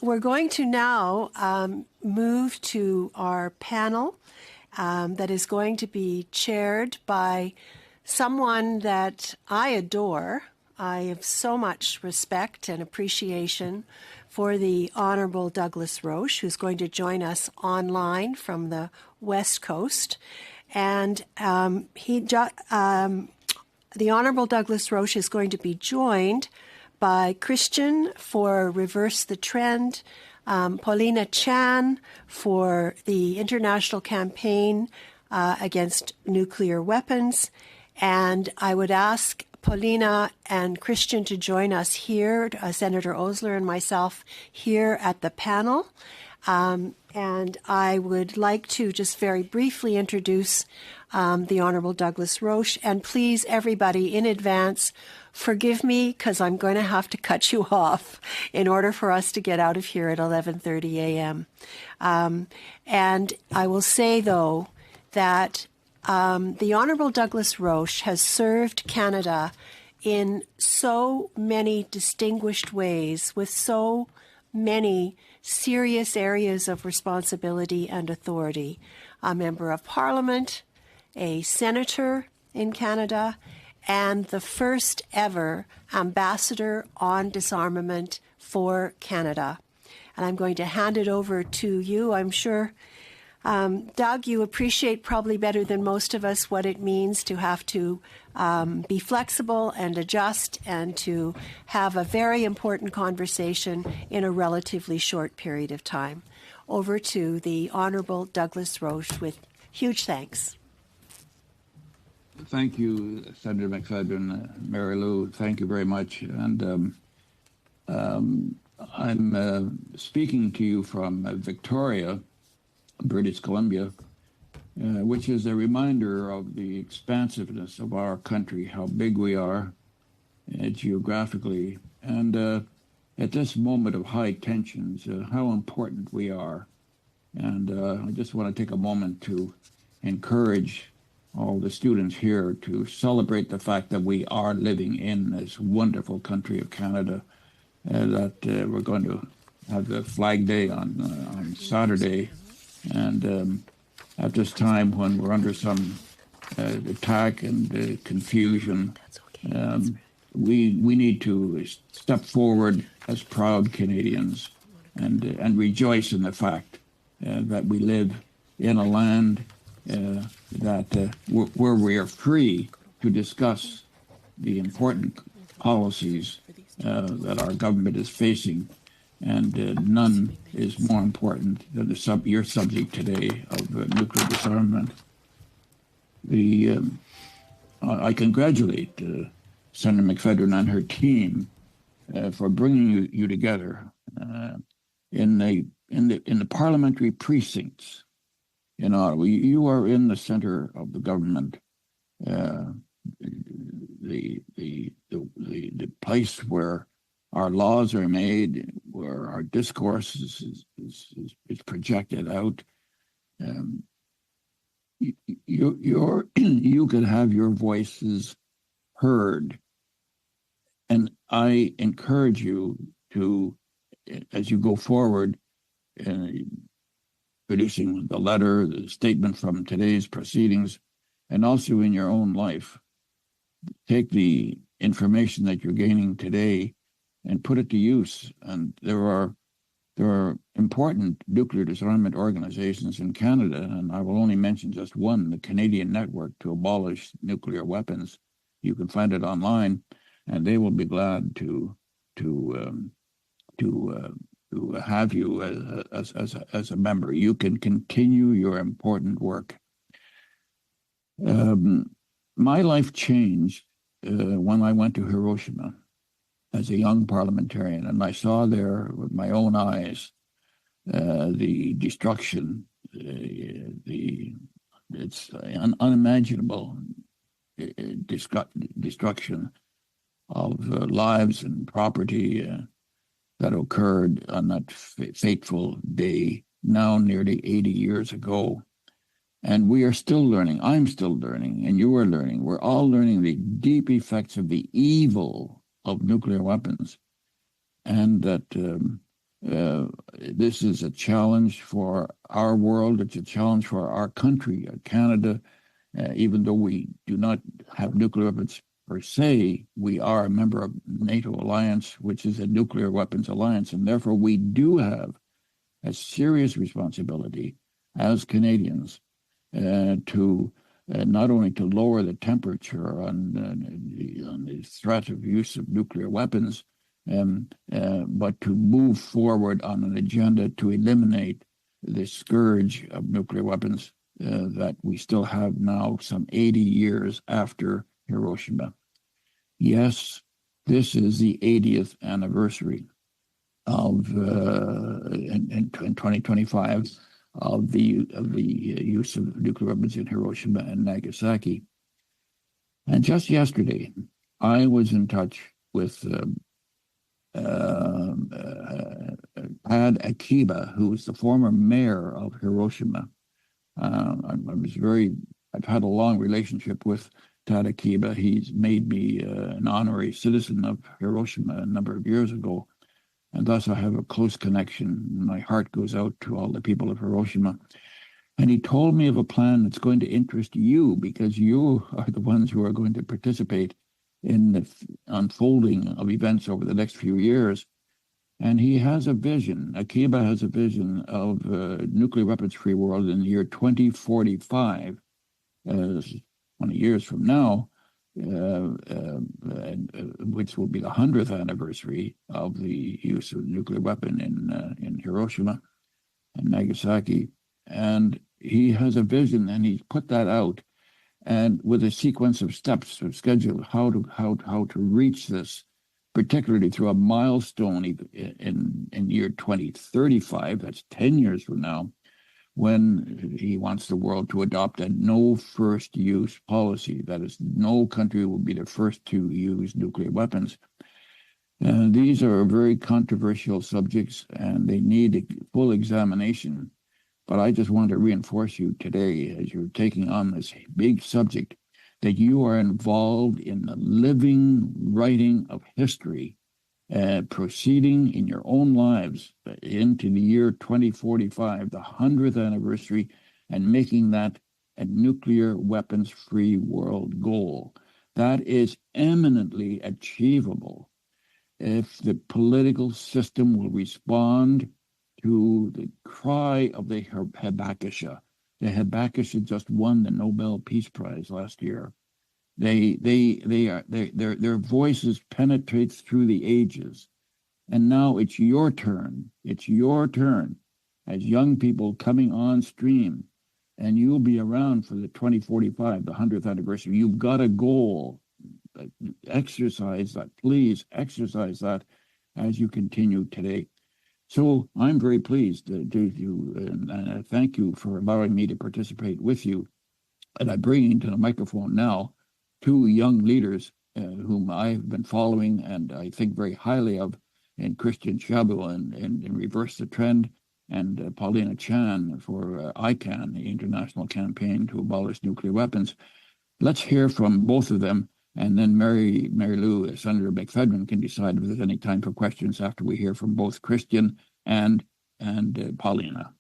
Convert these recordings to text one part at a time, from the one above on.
we're going to now move to our panel that is going to be chaired by someone that I adore. I have so much respect and appreciation for the Honorable Douglas Roche, who's going to join us online from the West Coast. And the Honorable Douglas Roche is going to be joined by Christian for Reverse the Trend, Paulina Chan for the International Campaign Against Nuclear Weapons. And I would ask Paulina and Christian to join us here, Senator Osler and myself here at the panel. And I would like to just very briefly introduce the Honorable Douglas Roche. And please, everybody, in advance, forgive me because I'm going to have to cut you off in order for us to get out of here at 11:30 a.m. And I will say, though, that the Honorable Douglas Roche has served Canada in so many distinguished ways with so many serious areas of responsibility and authority. A member of Parliament, a senator in Canada, and the first ever ambassador on disarmament for Canada. And I'm going to hand it over to you. I'm sure, Doug, you appreciate probably better than most of us what it means to have to be flexible and adjust and to have a very important conversation in a relatively short period of time. Over to the Honourable Douglas Roche with huge thanks. Thank you, Senator McFadden, Marilou. Thank you very much. And I'm speaking to you from Victoria, British Columbia, which is a reminder of the expansiveness of our country, how big we are geographically, and at this moment of high tensions, how important we are. And I just want to take a moment to encourage all the students here to celebrate the fact that we are living in this wonderful country of Canada, that we're going to have the Flag Day on Saturday. And at this time when we're under some attack and confusion, we need to step forward as proud Canadians and rejoice in the fact that we live in a land where we are free to discuss the important policies that our government is facing, and none is more important than your subject today of nuclear disarmament. I congratulate Senator McFadden and her team for bringing you together in the parliamentary precincts in Ottawa. You are in the center of the government, the place where our laws are made, where our discourse is projected out. You could have your voices heard, and I encourage you to, as you go forward, producing the letter, the statement from today's proceedings, and also in your own life, take the information that you're gaining today and put it to use. And there are important nuclear disarmament organizations in Canada, and I will only mention just one, the Canadian Network to Abolish Nuclear Weapons. You can find it online, and they will be glad to have you as a member. You can continue your important work. My life changed when I went to Hiroshima as a young parliamentarian, and I saw there with my own eyes the destruction, it's an unimaginable destruction of lives and property that occurred on that fateful day, now nearly 80 years ago. And we are still learning. I'm still learning, and you are learning. We're all learning the deep effects of the evil of nuclear weapons, and that This is a challenge for our world. It's a challenge for our country, Canada. Even though we do not have nuclear weapons per se, we are a member of NATO alliance, which is a nuclear weapons alliance, and therefore we do have a serious responsibility as Canadians to not only to lower the temperature on the threat of use of nuclear weapons, but to move forward on an agenda to eliminate the scourge of nuclear weapons that we still have now, some 80 years after Hiroshima. Yes, this is the 80th anniversary of in 2025 of the use of nuclear weapons in Hiroshima and Nagasaki. And just yesterday, I was in touch with Tad Akiba, who was the former mayor of Hiroshima. I've had a long relationship with Tad Akiba. He's made me an honorary citizen of Hiroshima a number of years ago, and thus I have a close connection. My heart goes out to all the people of Hiroshima. And he told me of a plan that's going to interest you, because you are the ones who are going to participate in the unfolding of events over the next few years. And he has a vision. Akiba has a vision of a nuclear weapons-free world in the year 2045, 20 years from now, which will be the 100th anniversary of the use of a nuclear weapon in Hiroshima and Nagasaki. And he has a vision, and he's put that out, and with a sequence of steps, of schedule, how to reach this, particularly through a milestone in year 2035, that's 10 years from now, when he wants the world to adopt a no first use policy. That is, no country will be the first to use nuclear weapons. And these are very controversial subjects, and they need a full examination. But I just want to reinforce you today, as you're taking on this big subject, that you are involved in the living writing of history, proceeding in your own lives into the year 2045, the 100th anniversary, and making that a nuclear weapons-free world goal. That is eminently achievable if the political system will respond to the cry of the Habakasha. The Habakasha just won the Nobel Peace Prize last year. Their voices penetrate through the ages. And now it's your turn. It's your turn as young people coming on stream. And you'll be around for the 2045, the 100th anniversary. You've got a goal. Exercise that. Please exercise that as you continue today. So I'm very pleased to you, and thank you for allowing me to participate with you. And I bring into the microphone now two young leaders whom I've been following and I think very highly of, in Christian Ciobanu and Reverse the Trend, and Paulina Chan for ICAN, the International Campaign to Abolish Nuclear Weapons. Let's hear from both of them, and then Marilou, Senator McFedrin, can decide if there's any time for questions after we hear from both Christian and Paulina.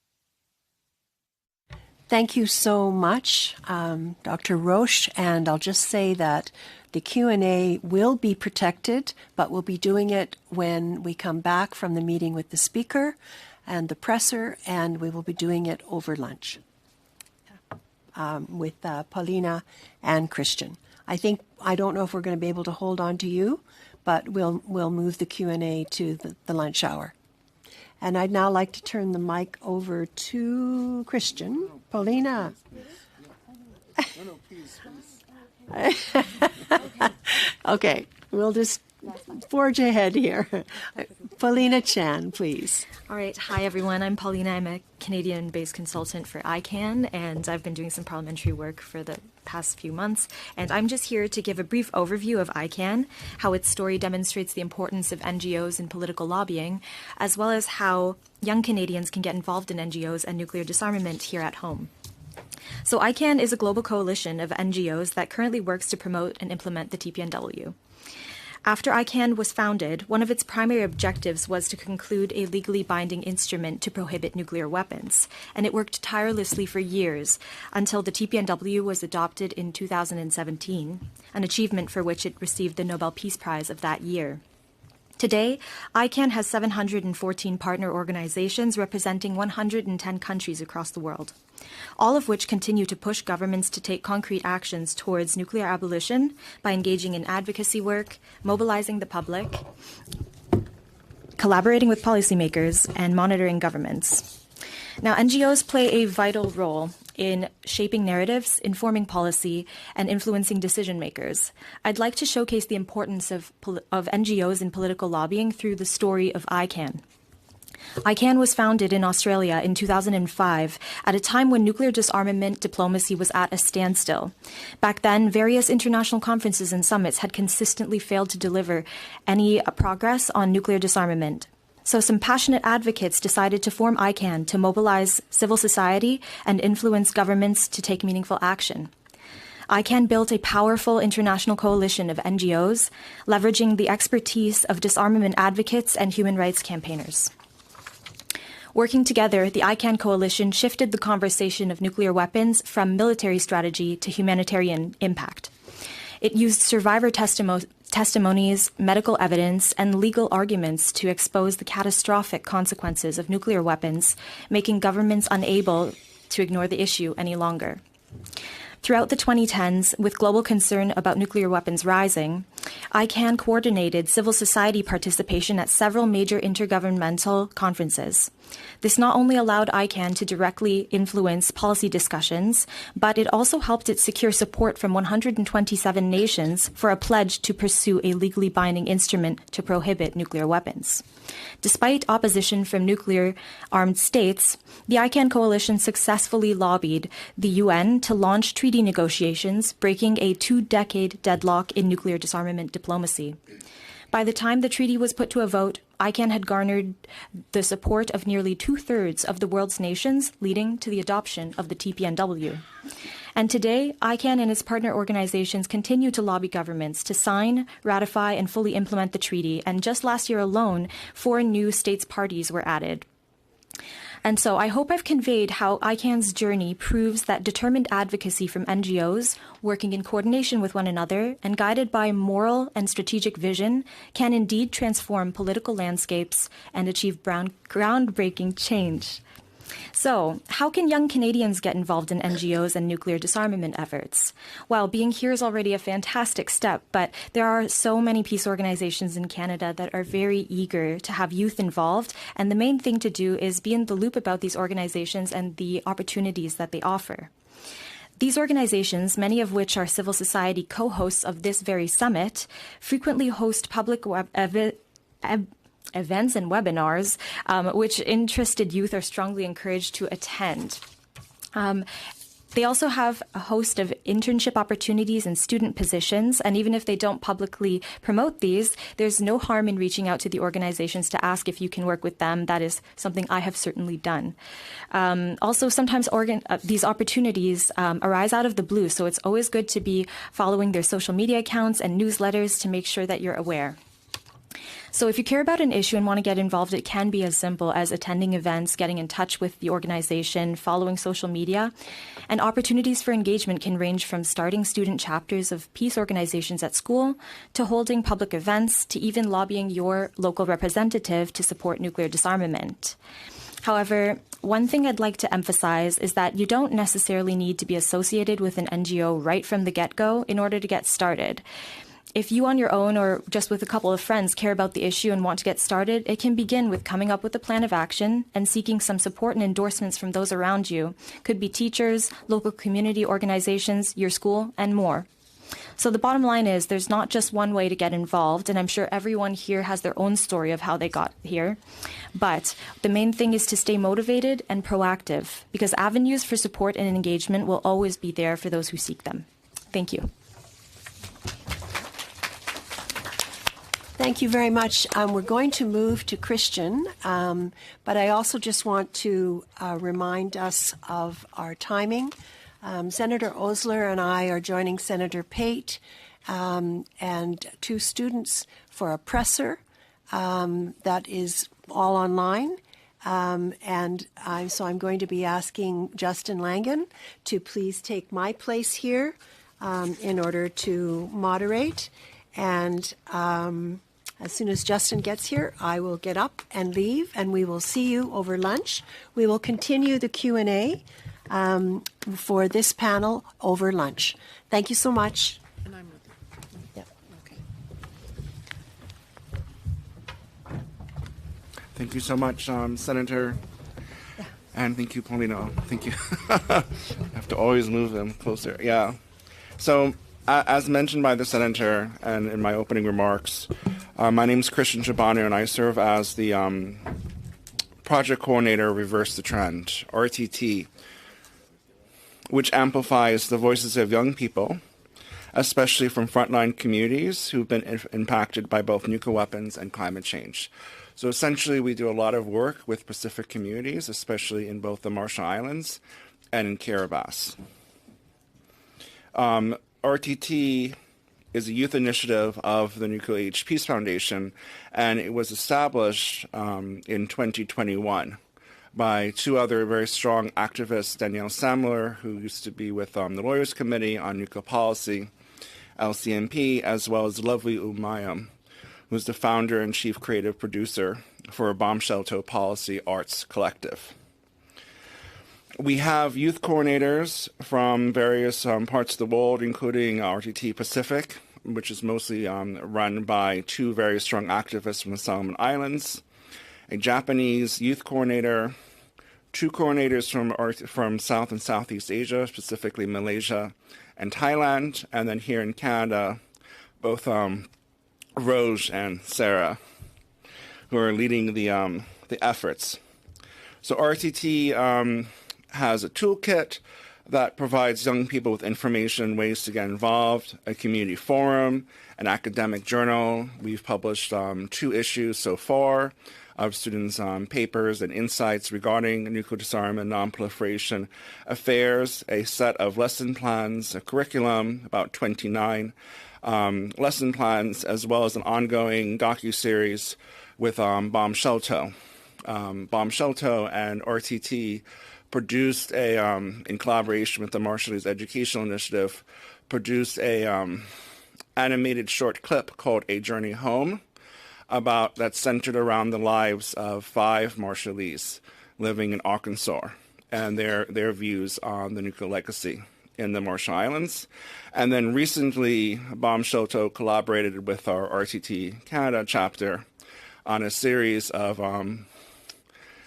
Thank you so much, Dr. Roche, and I'll just say that the Q&A will be protected, but we'll be doing it when we come back from the meeting with the speaker and the presser, and we will be doing it over lunch with Paulina and Christian. I don't know if we're going to be able to hold on to you, but we'll move the Q&A to the lunch hour. And I'd now like to turn the mic over to Christian. Paulina. Okay, we'll just forge ahead here. Paulina Chan, please. All right. Hi, everyone. I'm Paulina. I'm a Canadian-based consultant for ICAN, and I've been doing some parliamentary work for the past few months. And I'm just here to give a brief overview of ICAN, how its story demonstrates the importance of NGOs in political lobbying, as well as how young Canadians can get involved in NGOs and nuclear disarmament here at home. So ICAN is a global coalition of NGOs that currently works to promote and implement the TPNW. After ICAN was founded, one of its primary objectives was to conclude a legally binding instrument to prohibit nuclear weapons, and it worked tirelessly for years until the TPNW was adopted in 2017, an achievement for which it received the Nobel Peace Prize of that year. Today, ICAN has 714 partner organizations representing 110 countries across the world, all of which continue to push governments to take concrete actions towards nuclear abolition by engaging in advocacy work, mobilizing the public, collaborating with policymakers, and monitoring governments. Now, NGOs play a vital role in shaping narratives, informing policy, and influencing decision makers. I'd like to showcase the importance of NGOs in political lobbying through the story of ICAN. ICAN was founded in Australia in 2005 at a time when nuclear disarmament diplomacy was at a standstill. Back then, various international conferences and summits had consistently failed to deliver any progress on nuclear disarmament. So some passionate advocates decided to form ICAN to mobilize civil society and influence governments to take meaningful action. ICAN built a powerful international coalition of NGOs, leveraging the expertise of disarmament advocates and human rights campaigners. Working together, the ICAN coalition shifted the conversation of nuclear weapons from military strategy to humanitarian impact. It used survivor testimonies, medical evidence, and legal arguments to expose the catastrophic consequences of nuclear weapons, making governments unable to ignore the issue any longer. Throughout the 2010s, with global concern about nuclear weapons rising, ICAN coordinated civil society participation at several major intergovernmental conferences. This not only allowed ICAN to directly influence policy discussions, but it also helped it secure support from 127 nations for a pledge to pursue a legally binding instrument to prohibit nuclear weapons. Despite opposition from nuclear-armed states, the ICAN coalition successfully lobbied the UN to launch treaty negotiations, breaking a 2-decade deadlock in nuclear disarmament diplomacy. By the time the treaty was put to a vote, ICAN had garnered the support of nearly 2/3 of the world's nations, leading to the adoption of the TPNW. And today, ICAN and its partner organizations continue to lobby governments to sign, ratify, and fully implement the treaty. And just last year alone, 4 new states parties were added. And so I hope I've conveyed how ICAN's journey proves that determined advocacy from NGOs, working in coordination with one another and guided by moral and strategic vision, can indeed transform political landscapes and achieve groundbreaking change. So, how can young Canadians get involved in NGOs and nuclear disarmament efforts? Well, being here is already a fantastic step, but there are so many peace organizations in Canada that are very eager to have youth involved, and the main thing to do is be in the loop about these organizations and the opportunities that they offer. These organizations, many of which are civil society co-hosts of this very summit, frequently host public events and webinars, which interested youth are strongly encouraged to attend. They also have a host of internship opportunities and student positions, and even if they don't publicly promote these, there's no harm in reaching out to the organizations to ask if you can work with them. That is something I have certainly done. Also, sometimes these opportunities arise out of the blue, so it's always good to be following their social media accounts and newsletters to make sure that you're aware. So if you care about an issue and want to get involved, it can be as simple as attending events, getting in touch with the organization, following social media. And opportunities for engagement can range from starting student chapters of peace organizations at school, to holding public events, to even lobbying your local representative to support nuclear disarmament. However, one thing I'd like to emphasize is that you don't necessarily need to be associated with an NGO right from the get-go in order to get started. If you on your own or just with a couple of friends care about the issue and want to get started, it can begin with coming up with a plan of action and seeking some support and endorsements from those around you. Could be teachers, local community organizations, your school, and more. So the bottom line is there's not just one way to get involved, and I'm sure everyone here has their own story of how they got here. But the main thing is to stay motivated and proactive, because avenues for support and engagement will always be there for those who seek them. Thank you. Thank you very much. We're going to move to Christian, but I also just want to remind us of our timing. Senator Osler and I are joining Senator Pate and 2 students for a presser that is all online. So I'm going to be asking Justin Langan to please take my place here in order to moderate. And as soon as Justin gets here, I will get up and leave, and we will see you over lunch. We will continue the Q&A for this panel over lunch. Thank you so much. And I'm with you. Yep. Okay. Thank you so much, Senator. Yeah. And thank you, Paulina. Thank you. I have to always move them closer. Yeah. So, as mentioned by the Senator and in my opening remarks, my name is Christian Ciobanu, and I serve as the Project Coordinator Reverse the Trend, RTT, which amplifies the voices of young people, especially from frontline communities who've been impacted by both nuclear weapons and climate change. So essentially, we do a lot of work with Pacific communities, especially in both the Marshall Islands and in Kiribati. RTT is a youth initiative of the Nuclear Age Peace Foundation, and it was established in 2021 by 2 other very strong activists, Danielle Samler, who used to be with the Lawyers Committee on Nuclear Policy, LCMP, as well as Lovely Umayam, who's the founder and chief creative producer for Bomb Shelter Policy Arts Collective. We have youth coordinators from various parts of the world, including RTT Pacific, which is mostly run by 2 very strong activists from the Solomon Islands, a Japanese youth coordinator, 2 coordinators from South and Southeast Asia, specifically Malaysia and Thailand, and then here in Canada, both Roche and Sarah, who are leading the efforts. So RTT has a toolkit that provides young people with information, ways to get involved, a community forum, an academic journal. We've published 2 issues so far of students' papers and insights regarding nuclear disarmament, non-proliferation affairs, a set of lesson plans, a curriculum, about 29 lesson plans, as well as an ongoing docuseries with Bomb Shelter. Bomb Shelter and RTT produced in collaboration with the Marshallese Educational Initiative, produced a animated short clip called A Journey Home that's centered around the lives of 5 Marshallese living in Arkansas and their views on the nuclear legacy in the Marshall Islands. And then recently, Bomb Shelter collaborated with our RTT Canada chapter on a series of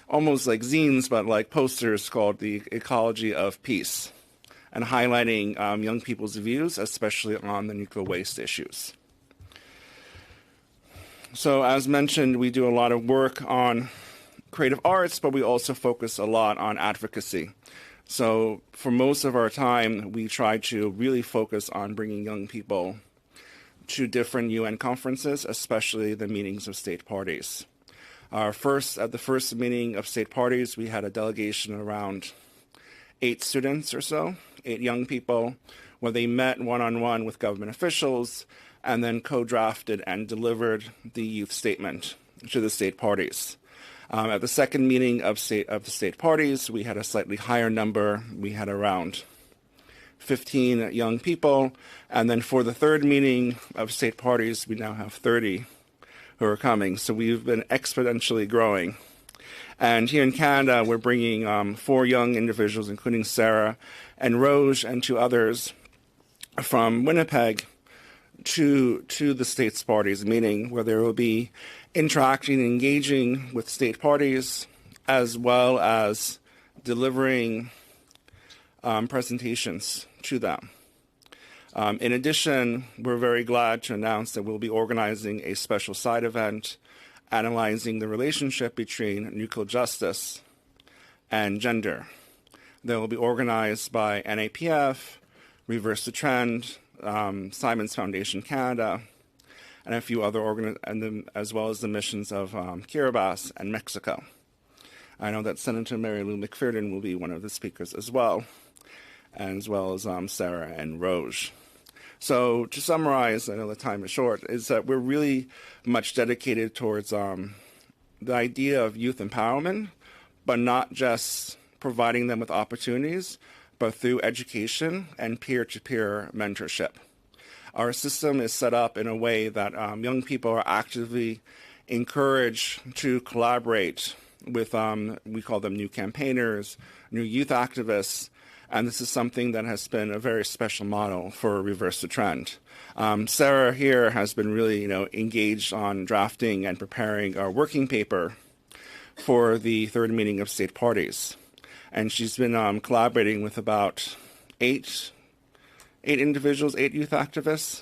almost like zines, but like posters called The Ecology of Peace, and highlighting young people's views, especially on the nuclear waste issues. So as mentioned, we do a lot of work on creative arts, but we also focus a lot on advocacy. So for most of our time, we try to really focus on bringing young people to different UN conferences, especially the meetings of state parties. At the first meeting of state parties, we had a delegation around 8 students or so, 8 young people, where they met one-on-one with government officials and then co-drafted and delivered the youth statement to the state parties. At the second meeting of the state parties, we had a slightly higher number. We had around 15 young people. And then for the third meeting of state parties, we now have 30 who are coming. So we've been exponentially growing. And here in Canada, we're bringing 4 young individuals, including Sarah and Roche and 2 others from Winnipeg to the states parties meeting, where there will be interacting and engaging with state parties, as well as delivering presentations to them. In addition, we're very glad to announce that we'll be organizing a special side event analyzing the relationship between nuclear justice and gender. That will be organized by NAPF, Reverse the Trend, Simons Foundation Canada, and a few other as well as the missions of Kiribati and Mexico. I know that Senator Marilou McPherson will be one of the speakers as well as Sarah and Roche. So to summarize, I know the time is short, is that we're really much dedicated towards the idea of youth empowerment, but not just providing them with opportunities, but through education and peer-to-peer mentorship. Our system is set up in a way that young people are actively encouraged to collaborate with, we call them new campaigners, new youth activists, and this is something that has been a very special model for Reverse the Trend. Sarah here has been really, engaged on drafting and preparing our working paper for the third meeting of state parties. And she's been collaborating with about eight individuals, 8 youth activists,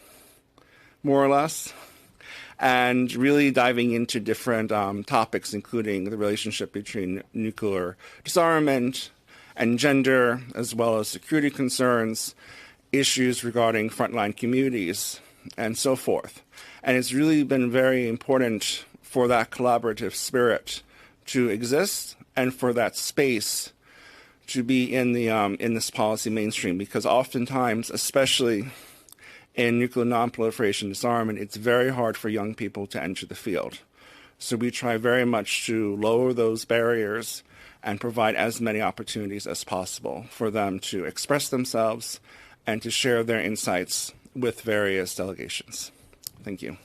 more or less, and really diving into different topics, including the relationship between nuclear disarmament and gender, as well as security concerns, issues regarding frontline communities, and so forth. And it's really been very important for that collaborative spirit to exist and for that space to be in this policy mainstream, because oftentimes, especially in nuclear nonproliferation disarmament, it's very hard for young people to enter the field. So we try very much to lower those barriers and provide as many opportunities as possible for them to express themselves and to share their insights with various delegations. Thank you.